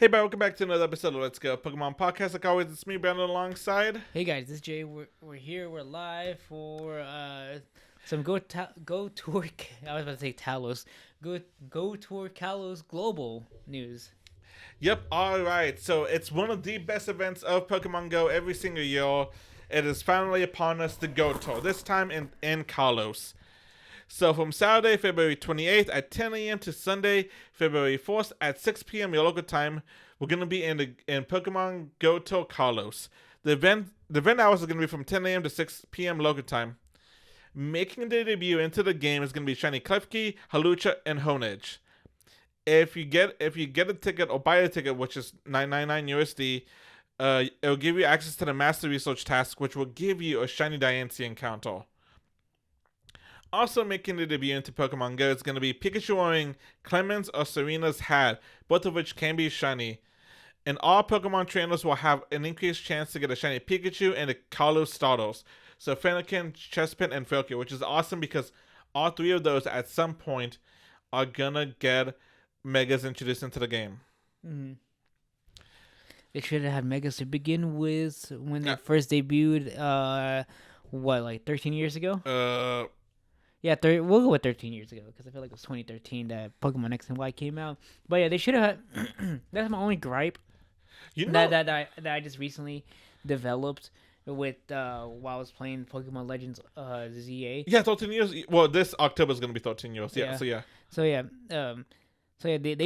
Hey, bro, welcome back to another episode of Let's Go Pokemon Podcast. Like always, it's me, Brandon, alongside. Hey guys, this is Jay. We're here. We're live for some Go Tour. I was about to say Talos. Go Tour Kalos global news. Yep, alright. So, it's one of the best events of Pokemon Go every single year. It is finally upon us, the Go Tour, this time in Kalos. So, from Saturday, February 28th at 10 a.m. to Sunday, February 4th at 6 p.m. your local time, we're going to be in Pokemon Go Tour Kalos. The event hours are going to be from 10 a.m. to 6 p.m. local time. Making their debut into the game is going to be Shiny Klefki, Halucha, and Honedge. If you get a ticket or buy a ticket, which is $9.99 USD, it'll give you access to the Master Research task, which will give you a Shiny Diancie encounter. Also making the debut into Pokemon Go is going to be Pikachu wearing Clemens or Serena's hat, both of which can be shiny. And all Pokemon trainers will have an increased chance to get a shiny Pikachu and the Kalos starters. So Fennekin, Chespin, and Felky, which is awesome because all three of those at some point are gonna get Megas introduced into the game. Mm-hmm. They should have had Megas to begin with when they first debuted. 13 years ago? Yeah, we'll go with 13 years ago because I feel like it was 2013 that Pokemon X and Y came out. But yeah, they should have. That's my only gripe. You know that I just recently developed with while I was playing Pokemon Legends ZA. Yeah, 13 years. Well, this October is gonna be 13 years. Yeah. So they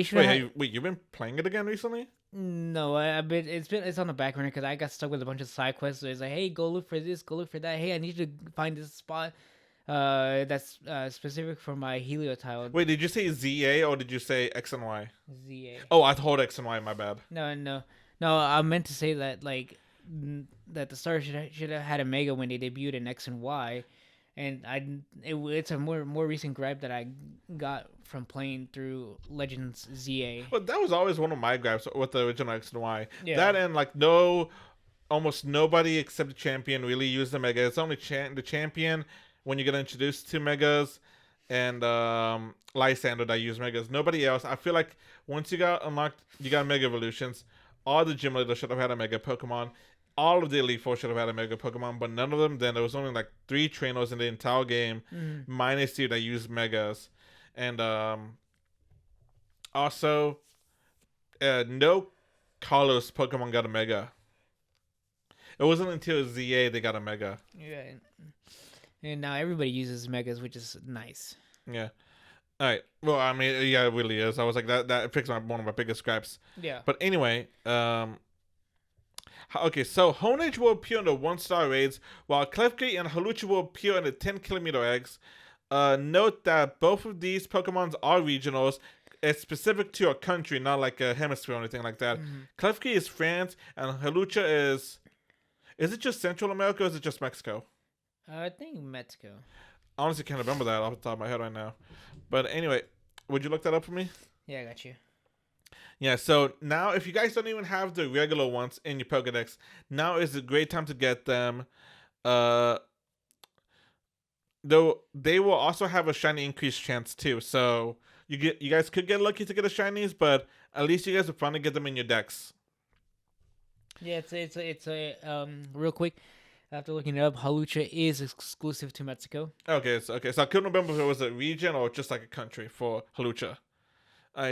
should have. Wait, you've been playing it again recently? No, it's on the back burner because I got stuck with a bunch of side quests. So it's like, hey, go look for this, go look for that. Hey, I need you to find this spot. That's specific for my Heliotile. Wait, did you say ZA or did you say X and Y? ZA. Oh, I thought X and Y. My bad. No. I meant to say that that the stars should have had a Mega when they debuted in X and Y, and it's a more recent gripe that I got from playing through Legends ZA. Well, that was always one of my gripes with the original X and Y. Yeah. That and almost nobody except the champion really used the Mega. It's only the champion when you get introduced to Megas and Lysander that use Megas. Nobody else. I feel like once you got unlocked, you got Mega Evolutions. All the gym leaders should have had a Mega Pokemon. All of the Elite Four should have had a Mega Pokemon, but none of them. Then there was only like 3 trainers in the entire game, minus you that used Megas, and also no Kalos Pokemon got a Mega. It wasn't until ZA they got a Mega. Yeah. And now everybody uses Megas, which is nice. Yeah. All right. Well, I mean, yeah, it really is. I was like, that picks one of my biggest scraps. Yeah. But anyway, okay, so Honedge will appear in the 1-star raids, while Klefki and Halucha will appear in the 10-kilometer eggs. Note that both of these Pokemons are regionals. It's specific to a country, not like a hemisphere or anything like that. Klefki is France, and Halucha is... Is it just Central America or is it just Mexico? I think Mexico. I honestly can't remember that off the top of my head right now. But anyway, would you look that up for me? Yeah, I got you. Yeah, so now if you guys don't even have the regular ones in your Pokedex, now is a great time to get them. Though they will also have a shiny increase chance too. So you guys could get lucky to get a shinies, but at least you guys will finally get them in your decks. Yeah, it's a real quick. After looking it up, Halucha is exclusive to Mexico. Okay. So I couldn't remember if it was a region or just like a country for Halucha.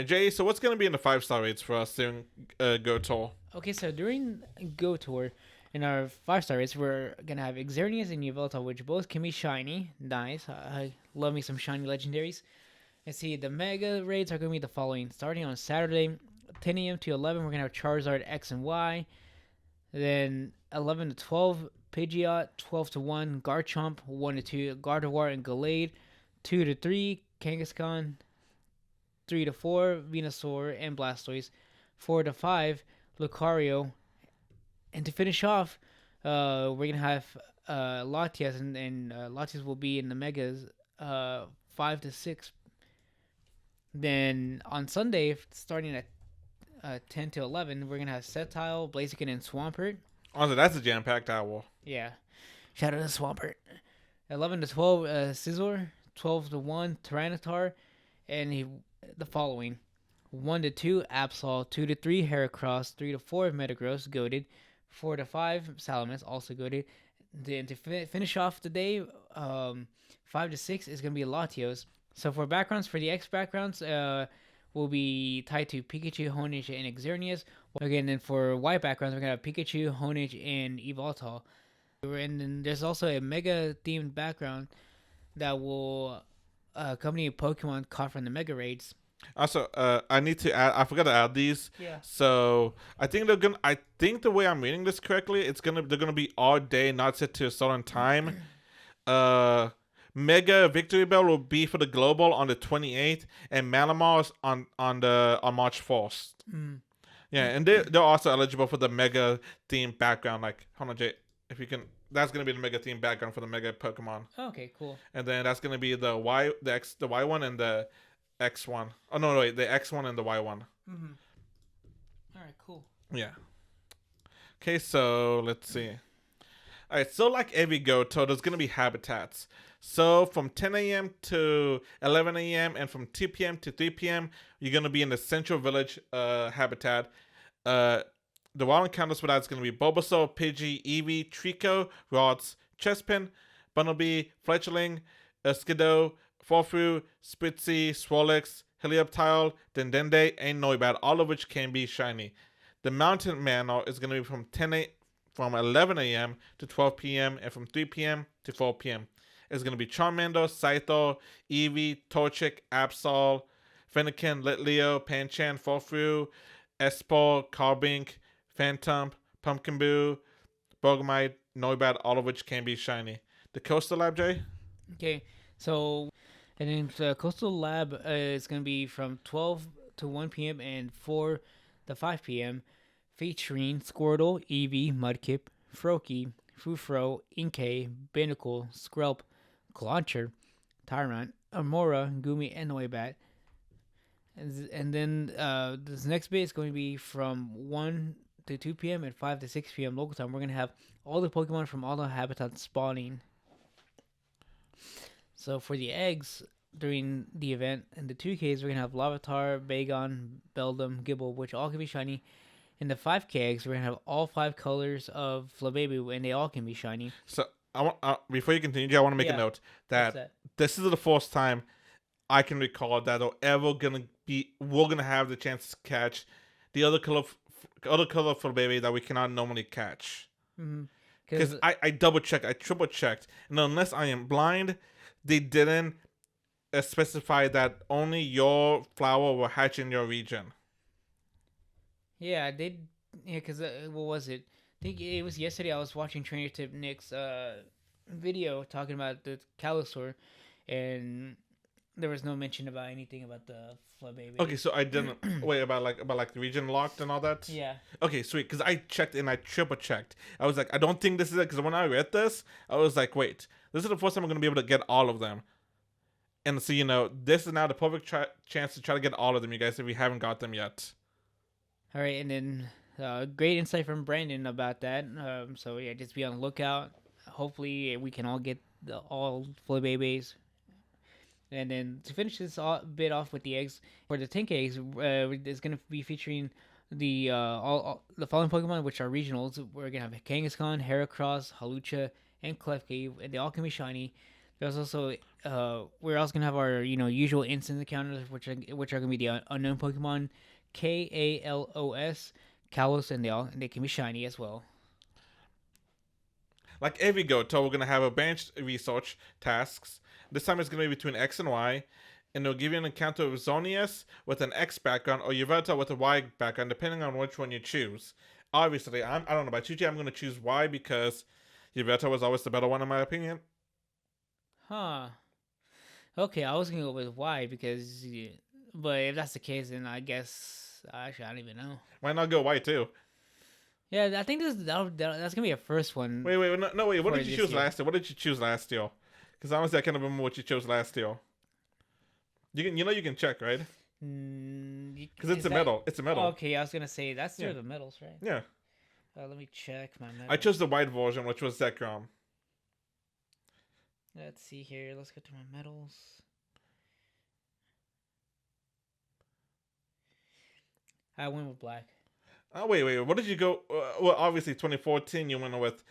Jay, so what's going to be in the 5-star rates for us during Go Tour? Okay, so during Go Tour, in our 5-star rates, we're going to have Xerneas and Yveltal, which both can be shiny. Nice. I love me some shiny legendaries. Let's see, the Mega rates are going to be the following. Starting on Saturday, 10 a.m. to 11, we're going to have Charizard X and Y. Then 11 to 12, Pidgeot. 12 to 1, Garchomp. 1 to 2, Gardevoir and Gallade. 2 to 3, Kangaskhan. 3 to 4, Venusaur and Blastoise. 4 to 5, Lucario. And to finish off, we're going to have Latias, and Latias will be in the Megas 5 to 6. Then on Sunday, starting at 10 to 11, we're going to have Sceptile, Blaziken, and Swampert. Honestly, that's a jam-packed hour. Yeah. Shout out to Swampert. 11 to 12, Scizor. 12 to 1, Tyranitar. And the following. 1 to 2 Absol, 2 to 3 Heracross, 3 to 4 Metagross goaded, 4 to 5 Salamence also goaded. Then to finish off the day, 5 to 6 is gonna be Latios. So for backgrounds, for the X backgrounds, will be tied to Pikachu, Honedge, and Xerneas. Again, then for Y backgrounds, we're gonna have Pikachu, Honedge, and Yveltal. And then there's also a Mega themed background that will accompany Pokemon caught from the Mega Raids. Also, I need to add. I forgot to add these. Yeah. So I think they're gonna. I think the way I'm reading this correctly, they're gonna be all day, not set to a certain time. Mega Victory Bell will be for the global on the 28th, and Malamar's on March 1st. Mm. Yeah, and they're also eligible for the Mega theme background. Like, hold on, Jay, if you can. That's gonna be the Mega theme background for the Mega Pokemon. Okay, cool. And then that's gonna be the Y one and the X one. Oh no, wait, the X one and the Y one. Mm-hmm. All right, cool. Yeah. Okay, so let's see. All right, so like every Go Tour, there's gonna be habitats. So from 10 a.m. to 11 a.m. and from 2 p.m. to 3 p.m., you're gonna be in the Central Village habitat. The wild encounters for that is gonna be Bulbasaur, Pidgey, Eevee, Trico, Rods, Chespin, Bunnelby, Fletchling, Skiddo, Forfru, Spritzy, Swolix, Helioptile, Dendende, and Noibat, all of which can be shiny. The Mountain Manor is going to be from 11 a.m. to 12 p.m. and from 3 p.m. to 4 p.m. It's going to be Charmander, Scyther, Eevee, Torchic, Absol, Fennekin, Litleo, Panchan, Forfru, Espol, Carbink, Phantom, Pumpkinboo, Bogomite, Noibat, all of which can be shiny. The Coastal Lab, Jay? Okay, so and then the Coastal Lab is going to be from 12 to 1 p.m. and 4 to 5 p.m. featuring Squirtle, Eevee, Mudkip, Froakie, Fufro, Inkay, Binacle, Skrelp, Clauncher, Tyrant, Amora, Gumi, and Noibat. And then this next bit is going to be from 1 to 2 p.m. and 5 to 6 p.m. local time. We're going to have all the Pokemon from all the habitats spawning. So for the eggs during the event in the 2Ks, we're going to have Larvitar, Bagon, Beldum, Gibble, which all can be shiny. In the 5K eggs, we're going to have all 5 colors of Flabébé, and they all can be shiny. So I want before you continue, Jay, I want to make a note that this is the first time I can recall that we're gonna have the chance to catch the other color Flabébé that we cannot normally catch. Because I double checked, I triple checked, and unless I am blind, they didn't specify that only your flower will hatch in your region. Yeah, they. Yeah, because what was it? I think it was yesterday. I was watching Trainer Tip Nick's video talking about the Kalos Tour, and there was no mention about anything about the Flabébé. Okay, so I didn't wait about the region locked and all that. Yeah. Okay, sweet. Because I checked and I triple checked. I was like, I don't think this is it. Because when I read this, I was like, wait, this is the first time I'm gonna be able to get all of them. And so this is now the perfect chance to try to get all of them, you guys, if you haven't got them yet. All right, and then great insight from Brandon about that. So yeah, just be on the lookout. Hopefully, we can all get all Flabébés. And then to finish this bit off with the eggs, for the 10K eggs, it's going to be featuring the all the following Pokemon, which are regionals. We're going to have Kangaskhan, Heracross, Hawlucha, and Klefki, and they all can be shiny. There's also we're also going to have our usual instant encounters, which are going to be the unknown Pokemon, Kalos, Kalos, and they can be shiny as well. Like every Go Tour, we're going to have a bench research tasks. This time it's going to be between X and Y, and they'll give you an encounter of Xerneas with an X background or Yveltal with a Y background, depending on which one you choose. Obviously, I don't know, by 2G I'm going to choose Y because Yveltal was always the better one in my opinion. Huh. Okay, I was going to go with Y because, but if that's the case, then I guess, actually, I don't even know. Why not go Y too? Yeah, I think that's going to be a first one. Wait, wait, what did you choose last year? What did you choose last year? Because honestly, I can't remember what you chose last year. You can check, right? Because it's a medal. It's a medal. Okay, I was gonna say that's through the medals, right? Yeah. Let me check my medals. I chose the white version, which was Zekrom. Let's see here. Let's go to my medals. I went with black. Oh wait. What did you go? Well, obviously 2014 you went with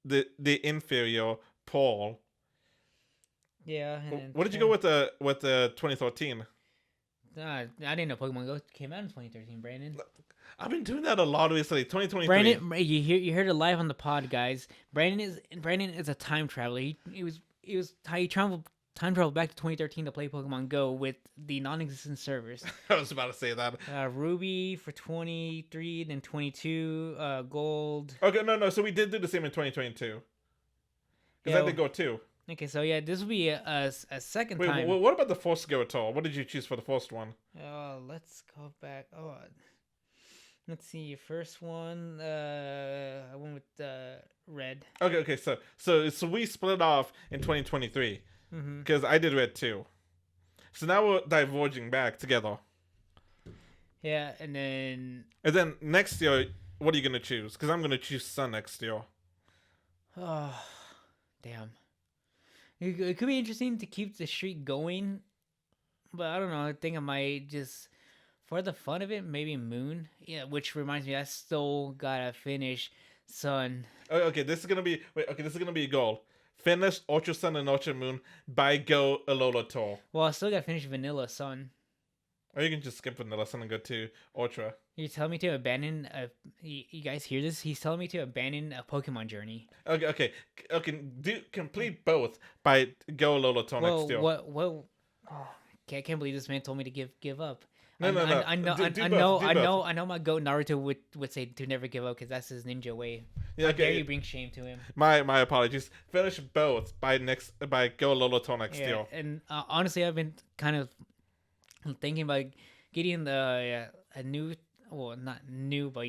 the inferior Paul. Yeah, and then What did you go with the 2013? I didn't know Pokemon Go came out in 2013, Brandon. I've been doing that a lot recently. 2023. Brandon, you heard it live on the pod, guys. Brandon is a time traveler. He traveled back to 2013 to play Pokemon Go with the non-existent servers. I was about to say that. Ruby for 23, then 22, Gold. Okay, no. So we did do the same in 2022. Because I did Go too. Okay, so yeah, this will be a second time. Wait, what about the first Go Tour? What did you choose for the first one? Let's go back. Let's see. First one, I went with red. Okay. So we split off in 2023 because I did red too. So now we're diverging back together. Yeah, and then next year, what are you gonna choose? Because I'm gonna choose Sun next year. Oh, damn. It could be interesting to keep the streak going, but I don't know. I think I might just, for the fun of it, maybe Moon. Yeah, which reminds me, I still gotta finish Sun. Okay, this is gonna be a goal. Finish Ultra Sun and Ultra Moon by Go Alola Tour. Well, I still gotta finish Vanilla Sun. Or you can just skip Vanilla Sun and go to Ultra. You tell me to abandon you guys hear this? He's telling me to abandon a Pokemon journey. Okay. Complete both by Go Alola Tour next year. What? Oh, I can't believe this man told me to give up. No. I know my goat Naruto would say to never give up because that's his ninja way. Yeah, okay. How dare you bring shame to him? My apologies. Finish both by Go Alola Tour next year. And honestly, I've been kind of thinking about getting a new, well, not new, but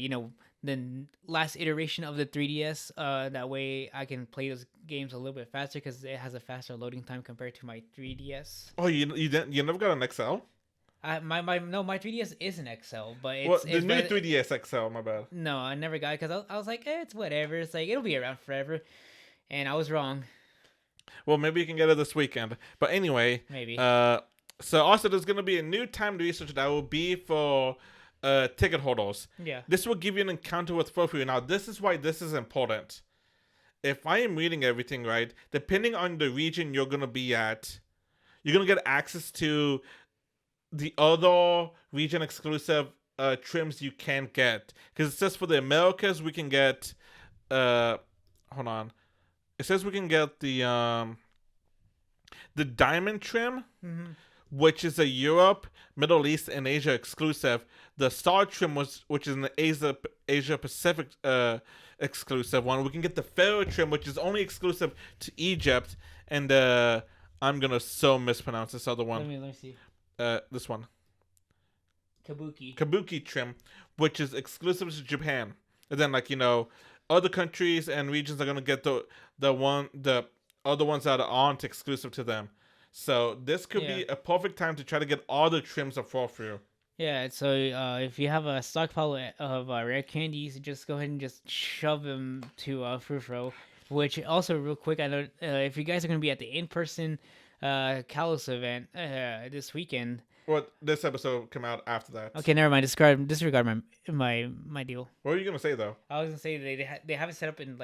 the last iteration of the 3DS. That way I can play those games a little bit faster because it has a faster loading time compared to my 3DS. Oh, you never got an XL? My 3DS is an XL, but it's the new 3DS XL. My bad. No, I never got it because I was like, it's whatever. It's like it'll be around forever, and I was wrong. Well, maybe you can get it this weekend. But anyway, maybe. So also there's gonna be a new timed research that will be for ticket holders. Yeah. This will give you an encounter with Furfrou. Now, this is why this is important. If I am reading everything right, depending on the region you're gonna be at, you're gonna get access to the other region exclusive trims you can't get. Because it says for the Americas we can get hold on. It says we can get the diamond trim, which is a Europe, Middle East, and Asia exclusive. The star trim which is an Asia Pacific exclusive one. We can get the Pharaoh trim, which is only exclusive to Egypt, and I'm gonna so mispronounce this other one. Let me see. This one. Kabuki trim, which is exclusive to Japan. And then other countries and regions are gonna get the other ones that aren't exclusive to them. So this could be a perfect time to try to get all the trims of Furfrou. Yeah, so if you have a stockpile of rare candies, just go ahead and just shove them to Furfrou. Which also, real quick, I know if you guys are going to be at the in-person Kalos event this weekend. Well, this episode will come out after that. Okay, never mind. Disregard my deal. What were you going to say, though? I was going to say they have it set up in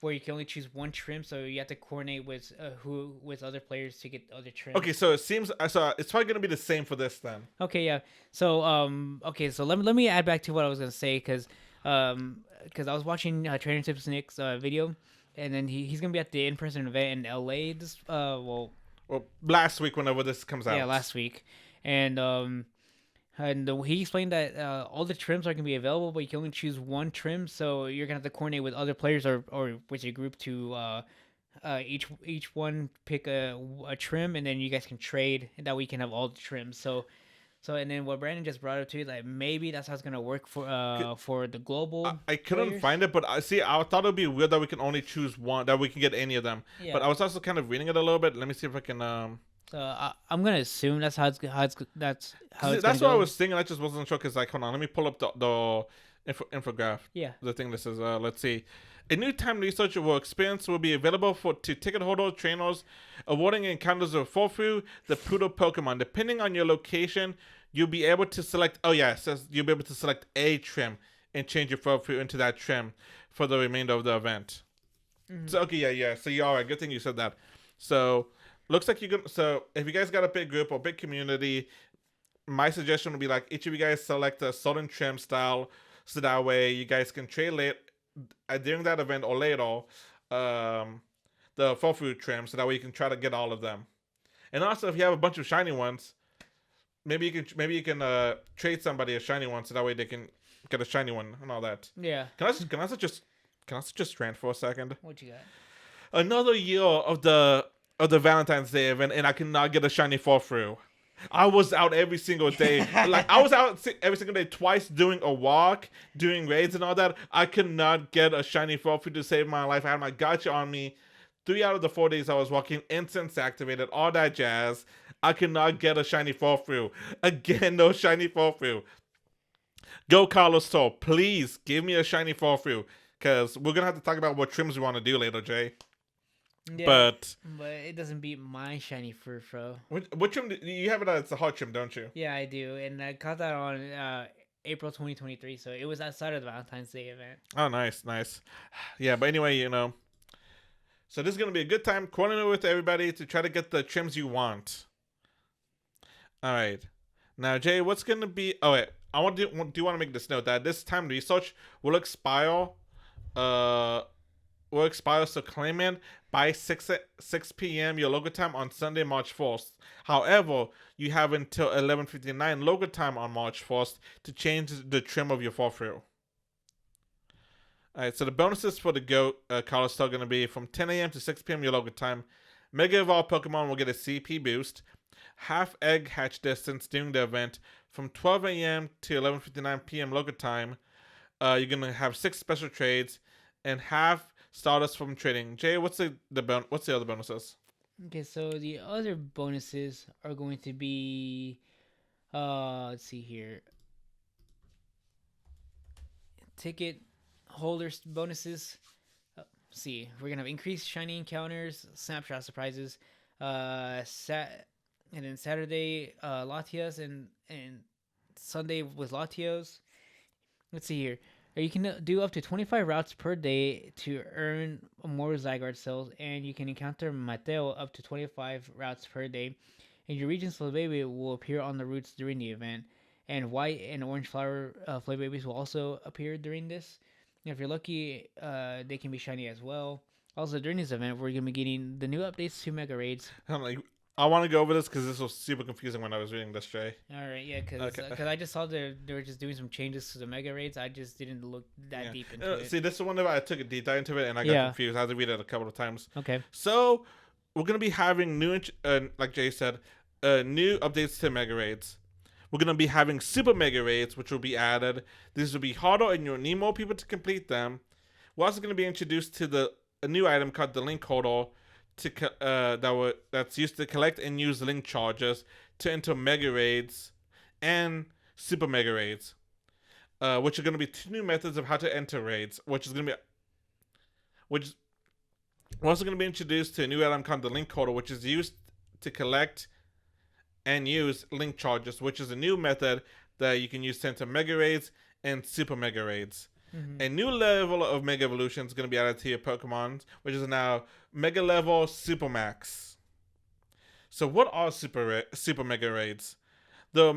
where you can only choose one trim, so you have to coordinate with other players to get other trims. Okay, so it seems it's probably gonna be the same for this then. Okay, yeah. So so let me add back to what I was gonna say because I was watching Trainer Tips Nick's video, and then he's gonna be at the in-person event in LA this last week whenever this comes out. Yeah, last week, and he explained that all the trims are going to be available, but you can only choose one trim. So you're going to have to coordinate with other players or with your group to each one pick a trim, and then you guys can trade. And that way you can have all the trims. So and then what Brandon just brought up to you, like maybe that's how it's going to work for the global. I couldn't players. find it, but I thought it would be weird that we can only choose one, that we can get any of them. Yeah. But I was also kind of reading it a little bit. Let me see if I can. So I'm gonna assume that's how it's that's what I was thinking. I just wasn't sure because hold on, let me pull up the infograph. Yeah. The thing this is let's see. A new time research experience will be available to ticket holders, trainers, awarding encounters of Furfrou, the Poodle Pokemon. Depending on your location, you'll be able to select. Oh yeah, it says you'll be able to select a trim and change your fall through into that trim for the remainder of the event. So okay, yeah. So you all right. Good thing you said that. So looks like you're gonna. So if you guys got a big group or big community, my suggestion would be like each of you guys select a certain trim style, so that way you guys can trade late during that event or later, the fall through trim, so that way you can try to get all of them. And also, if you have a bunch of shiny ones, maybe you can trade somebody a shiny one, so that way they can get a shiny one and all that. Yeah. Can I just rant for a second? What you got? Another year of the Valentine's Day event, and I cannot get a shiny fall through. I was out every single day. Like I was out every single day, twice doing a walk, doing raids and all that. I could not get a shiny fall through to save my life. I had my gotcha on me. 3 out of the 4 days I was walking, incense activated, all that jazz. I could not get a shiny fall through. Again, no shiny fall through. Go Kalos Tour, please give me a shiny fall through, because we're gonna have to talk about what trims we want to do later, Jay. Yeah, But it doesn't beat my shiny fur. what trim? You have it as a hot trim, don't you? Yeah, I do, and I caught that on April 2023, so it was outside of the Valentine's Day event. Oh, nice. Yeah, but anyway, so this is gonna be a good time coordinating with everybody to try to get the trims you want. All right, now Jay, what's gonna be? Oh wait, do you want to make this note that this time research will expire, so claim it by 6 p.m. your local time on Sunday, March 1st. However, you have until 11:59 local time on March 1st to change the trim of your fall through. Alright, so the bonuses for the Go Kalos are going to be from 10 a.m. to 6 p.m. your local time. Mega Evolved Pokemon will get a CP boost. Half egg hatch distance during the event from 12 a.m. to 11:59 p.m. local time. You're going to have 6 special trades and half Stardust from trading. Jay, what's the other bonuses? Okay, so the other bonuses are going to be, let's see here, ticket holders bonuses. See, we're gonna have increased shiny encounters, snapshot surprises, and then Saturday Latias and Sunday with Latios. Let's see here. You can do up to 25 routes per day to earn more Zygarde cells, and you can encounter Mateo up to 25 routes per day. And your region's Flabébé will appear on the routes during the event, and white and orange flower Flabébés will also appear during this. And if you're lucky, they can be shiny as well. Also, during this event, we're going to be getting the new updates to Mega Raids. I want to go over this because this was super confusing when I was reading this, Jay. All right, yeah, because I just saw they were just doing some changes to the Mega Raids. I just didn't look that deep into it. See, this is one that I took a deep dive into it and I got confused. I had to read it a couple of times. Okay. So, we're going to be having new, like Jay said, new updates to Mega Raids. We're going to be having Super Mega Raids, which will be added. These will be harder and you'll need more people to complete them. We're also going to be introduced to a new item called the Link Holder, that's used to collect and use link charges to enter Mega Raids and Super Mega Raids, which are going to be 2 new methods of how to enter raids. We're also going to be introduced to a new item called the Link Holder, which is used to collect and use link charges, which is a new method that you can use to enter Mega Raids and Super Mega Raids. Mm-hmm. A new level of Mega Evolution is going to be added to your Pokemon, which is now Mega Level Super Max. So what are Super Mega Raids? Super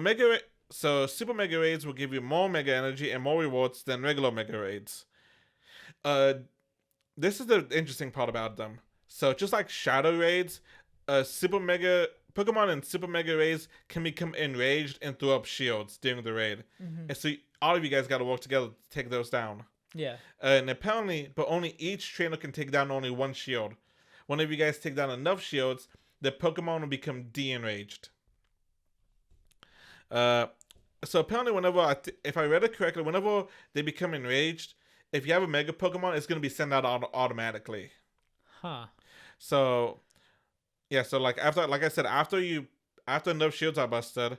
Mega Raids will give you more Mega Energy and more rewards than regular Mega Raids. This is the interesting part about them. So just like Shadow Raids, Pokemon in Super Mega Raids can become enraged and throw up shields during the raid. Mm-hmm. And so all of you guys got to work together to take those down. Yeah. And apparently, but only each trainer can take down only 1 shield. Whenever you guys take down enough shields, the Pokemon will become de-enraged. So apparently, if I read it correctly, whenever they become enraged, if you have a Mega Pokemon, it's going to be sent out automatically. Huh. So, yeah. So like I said, after enough shields are busted,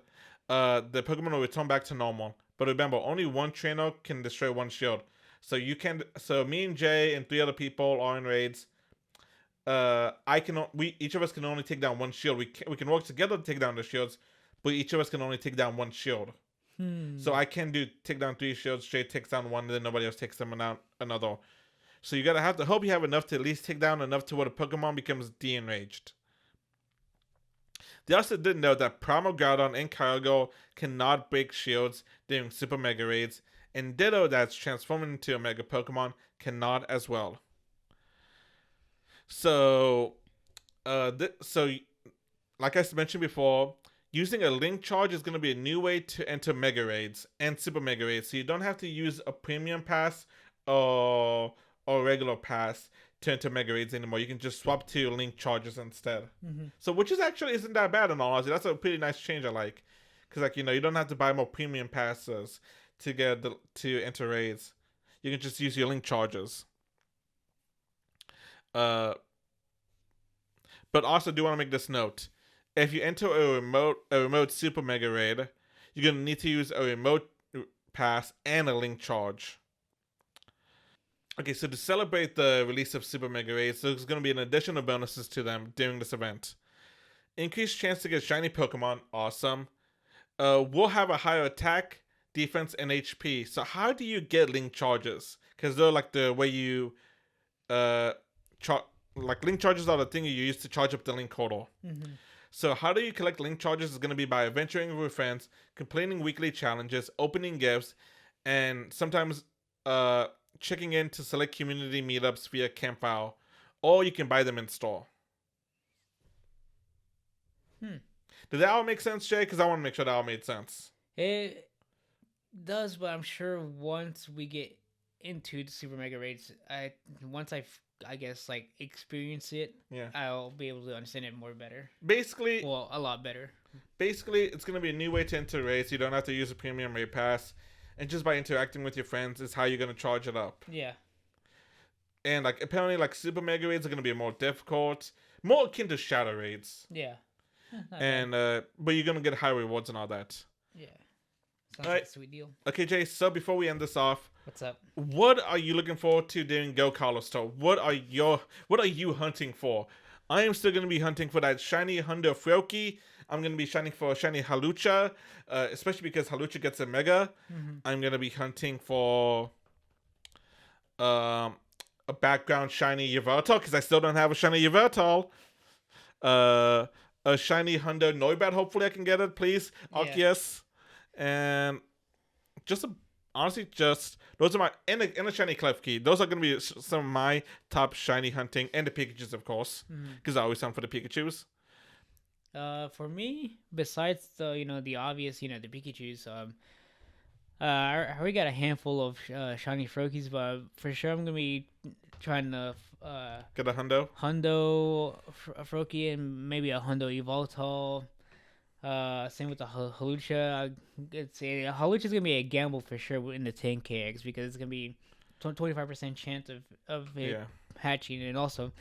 the Pokemon will return back to normal. But remember, only 1 trainer can destroy 1 shield. So me and Jay and 3 other people are in raids. Each of us can only take down 1 shield. We can work together to take down the shields, but each of us can only take down one shield. So I can take down 3 shields, Jay takes down 1, and then nobody else takes them down another. So you gotta have to hope you have enough to at least take down enough to where the Pokemon becomes de-enraged. They also did note that Primal Groudon and Kyogre cannot break shields during Super Mega Raids, and Ditto, that's transformed into a Mega Pokemon, cannot as well. So, like I mentioned before, using a Link Charge is going to be a new way to enter Mega Raids and Super Mega Raids, so you don't have to use a Premium Pass or regular pass to enter Mega Raids anymore. You can just swap to Link Charges instead. So, which is actually isn't that bad in all honesty. That's a pretty nice change I like, because like you don't have to buy more Premium Passes to to enter raids. You can just use your Link Charges. But also do want to make this note: if you enter a remote Super Mega Raid, you're gonna need to use a remote pass and a Link Charge. Okay, so to celebrate the release of Super Mega Raids, there's going to be an additional bonuses to them during this event. Increased chance to get shiny Pokemon, awesome. We'll have a higher attack, defense, and HP. So how do you get Link Charges? Because they're like the way you, like Link Charges are the thing you use to charge up the Link Portal. So how do you collect Link Charges is going to be by adventuring with friends, completing weekly challenges, opening gifts, and sometimes checking in to select community meetups via Campfire, or you can buy them in store. Did that all make sense, Jay? Because I want to make sure that all made sense. It does, but I'm sure once we get into the Super Mega Raids, once I guess like experience it, yeah, I'll be able to understand it more better. Basically, well, a lot better. Basically, it's gonna be a new way to enter raids. You don't have to use a premium raid pass, and just by interacting with your friends is how you're gonna charge it up. Yeah. And like apparently, like Super Mega Raids are gonna be more difficult, more akin to Shadow Raids. Yeah. And but you're gonna get high rewards and all that. Yeah. Sounds like a sweet deal. Okay, Jay. So before we end this off, what's up? What are you looking forward to during Go Kalos Tour? What are you hunting for? I am still gonna be hunting for that shiny Hundo Froakie. I'm gonna be shining for a shiny Halucha, especially because Halucha gets a Mega. I'm gonna be hunting for a background shiny Yveltal because I still don't have a shiny Yveltal. A shiny Hundo Noibat. Hopefully I can get it, please. Arceus. And honestly, those are my and a shiny Klefki. Those are gonna be some of my top shiny hunting, and the Pikachus, of course, because I always hunt for the Pikachus. For me, besides the obvious, the Pikachus, I already got a handful of shiny Froakies, but for sure I'm gonna be trying to get a Hundo Froakie, and maybe a Hundo Yveltal. Same with the Halucha. Halucha is gonna be a gamble for sure in the 10k eggs because it's gonna be 25% chance of it hatching, and also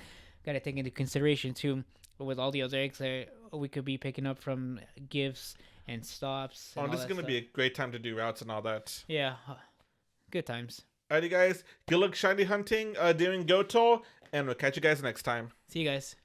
gotta take into consideration too with all the other eggs that we could be picking up from gifts and stops. And this is gonna be a great time to do routes and all that. Yeah, good times. Alrighty, guys. Good luck shiny hunting during Go Tour, and we'll catch you guys next time. See you guys.